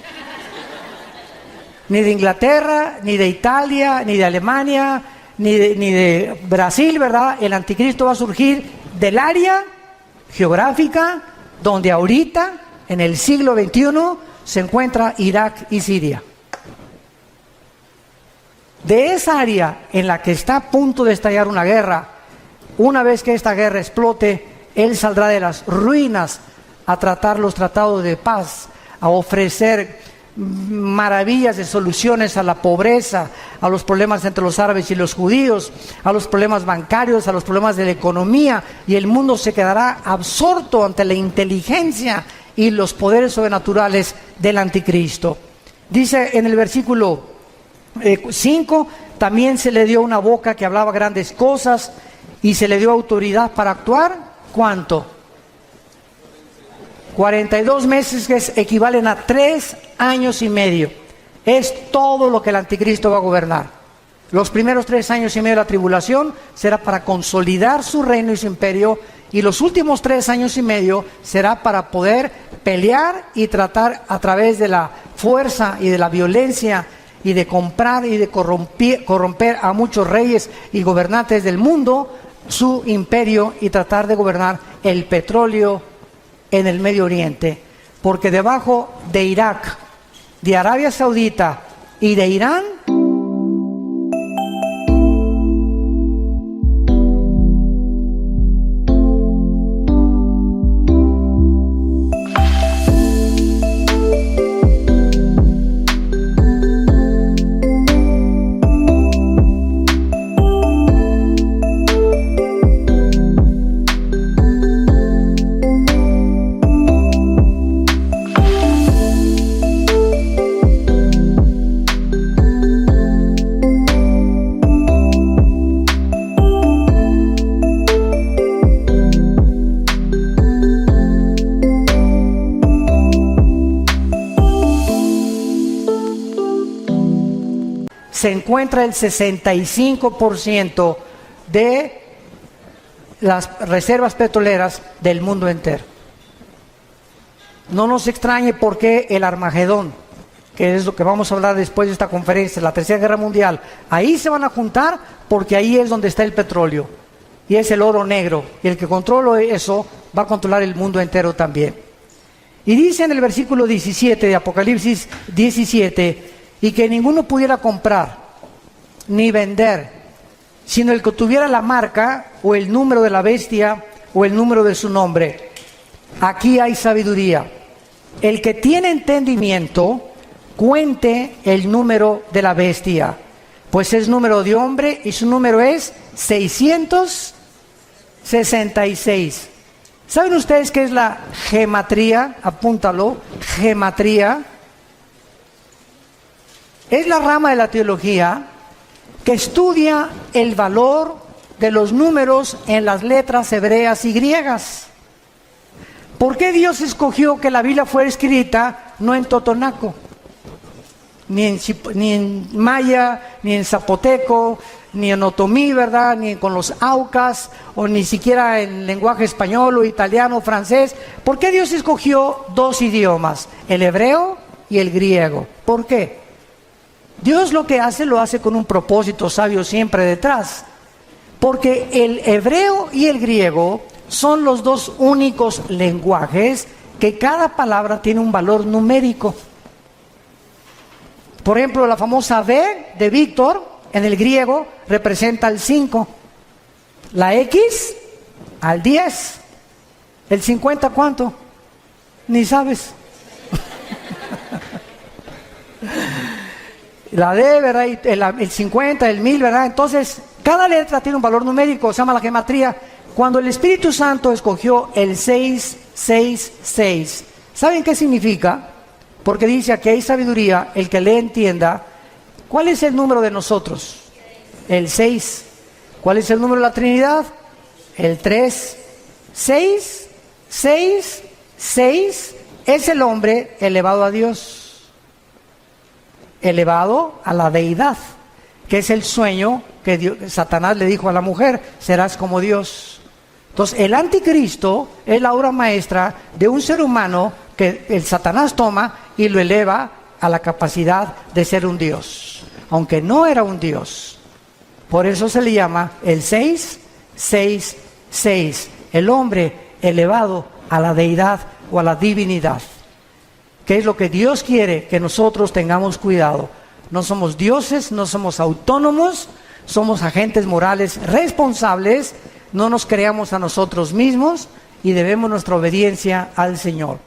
Ni de Inglaterra, ni de Italia, ni de Alemania, ni de Brasil, ¿verdad? El anticristo va a surgir del área geográfica donde ahorita, en el siglo XXI, se encuentra Irak y Siria. De esa área en la que está a punto de estallar una guerra, una vez que esta guerra explote, él saldrá de las ruinas a tratar los tratados de paz, a ofrecer maravillas de soluciones a la pobreza, a los problemas entre los árabes y los judíos, a los problemas bancarios, a los problemas de la economía, y el mundo se quedará absorto ante la inteligencia y los poderes sobrenaturales del anticristo. Dice en el versículo 5, también se le dio una boca que hablaba grandes cosas y se le dio autoridad para actuar. ¿Cuánto? 42 meses, que equivalen a 3 años y medio. Es todo lo que el anticristo va a gobernar. Los primeros 3 años y medio de la tribulación será para consolidar su reino y su imperio, y los últimos 3 años y medio será para poder pelear y tratar a través de la fuerza y de la violencia y de comprar y de corromper a muchos reyes y gobernantes del mundo su imperio, y tratar de gobernar el petróleo en el Medio Oriente, porque debajo de Irak, de Arabia Saudita y de Irán se encuentra el 65% de las reservas petroleras del mundo entero. No nos extrañe por qué el Armagedón, que es lo que vamos a hablar después de esta conferencia, la Tercera Guerra Mundial, ahí se van a juntar porque ahí es donde está el petróleo y es el oro negro, y el que controla eso va a controlar el mundo entero también. Y dice en el versículo 17 de Apocalipsis 17, y que ninguno pudiera comprar ni vender, sino el que tuviera la marca o el número de la bestia o el número de su nombre. Aquí hay sabiduría. El que tiene entendimiento, cuente el número de la bestia, pues es número de hombre y su número es 666. ¿Saben ustedes qué es la gematría? Apúntalo, gematría. Es la rama de la teología que estudia el valor de los números en las letras hebreas y griegas. ¿Por qué Dios escogió que la Biblia fuera escrita no en totonaco, ni en maya, ni en zapoteco, ni en otomí, ¿verdad? Ni con los aucas, o ni siquiera en lenguaje español o italiano o francés? ¿Por qué Dios escogió dos idiomas, el hebreo y el griego? ¿Por qué? Dios lo que hace, lo hace con un propósito sabio siempre detrás. Porque el hebreo y el griego son los dos únicos lenguajes que cada palabra tiene un valor numérico. Por ejemplo, la famosa V de Víctor en el griego representa el 5, la X al 10, el 50 ¿cuánto? Ni sabes. La D, ¿verdad? El 50, el 1000, ¿verdad? Entonces, cada letra tiene un valor numérico, se llama la gematría. Cuando el Espíritu Santo escogió el 666, ¿saben qué significa? Porque dice aquí hay sabiduría, el que le entienda. ¿Cuál es el número de nosotros? El 6. ¿Cuál es el número de la Trinidad? El 3. 6, 6, 6 es el hombre elevado a Dios, elevado a la deidad, que es el sueño que Satanás le dijo a la mujer: serás como Dios. Entonces el anticristo es la obra maestra de un ser humano que el Satanás toma y lo eleva a la capacidad de ser un Dios, aunque no era un Dios. Por eso se le llama el 666, el hombre elevado a la deidad o a la divinidad. ¿Qué es lo que Dios quiere? Que nosotros tengamos cuidado. No somos dioses, no somos autónomos, somos agentes morales responsables, no nos creamos a nosotros mismos y debemos nuestra obediencia al Señor.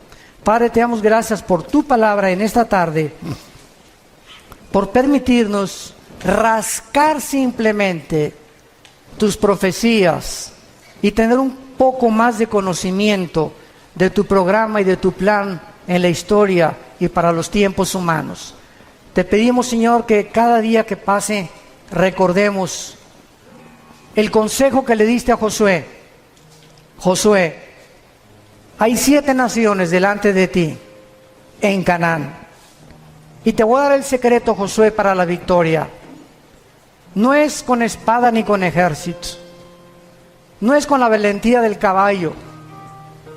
Padre, te damos gracias por tu palabra en esta tarde, por permitirnos rascar simplemente tus profecías y tener un poco más de conocimiento de tu programa y de tu plan en la historia y para los tiempos humanos. Te pedimos, Señor, que cada día que pase recordemos el consejo que le diste a Josué. Josué, hay 7 naciones delante de ti en Canaán, y te voy a dar el secreto, Josué, para la victoria. No es con espada ni con ejército, no es con la valentía del caballo,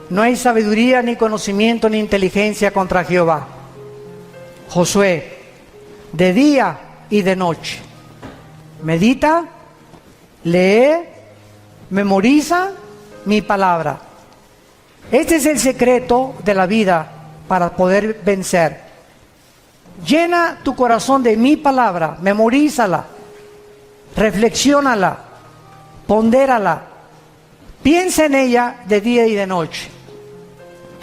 no hay sabiduría, ni conocimiento, ni inteligencia contra Jehová. Josué, de día y de noche, medita, lee, memoriza mi palabra. Este es el secreto de la vida para poder vencer. Llena tu corazón de mi palabra, memorízala, reflexiónala, pondérala, piensa en ella de día y de noche.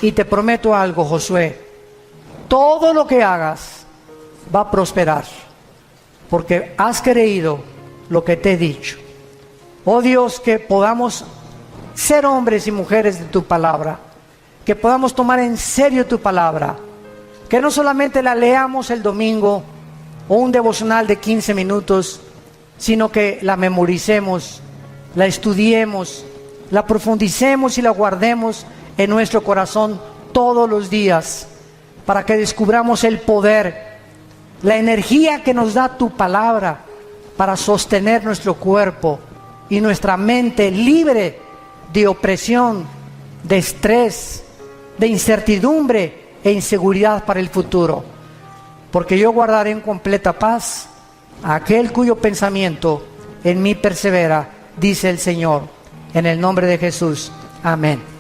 Y te prometo algo, Josué, todo lo que hagas va a prosperar, porque has creído lo que te he dicho. Oh Dios, que podamos ser hombres y mujeres de tu palabra, que podamos tomar en serio tu palabra, que no solamente la leamos el domingo o un devocional de 15 minutos, sino que la memoricemos, la estudiemos, la profundicemos y la guardemos en nuestro corazón todos los días, para que descubramos el poder la energía que nos da tu palabra para sostener nuestro cuerpo y nuestra mente libre de opresión, de estrés, de incertidumbre e inseguridad para el futuro. Porque yo guardaré en completa paz a aquel cuyo pensamiento en mí persevera, dice el Señor. En el nombre de Jesús. Amén.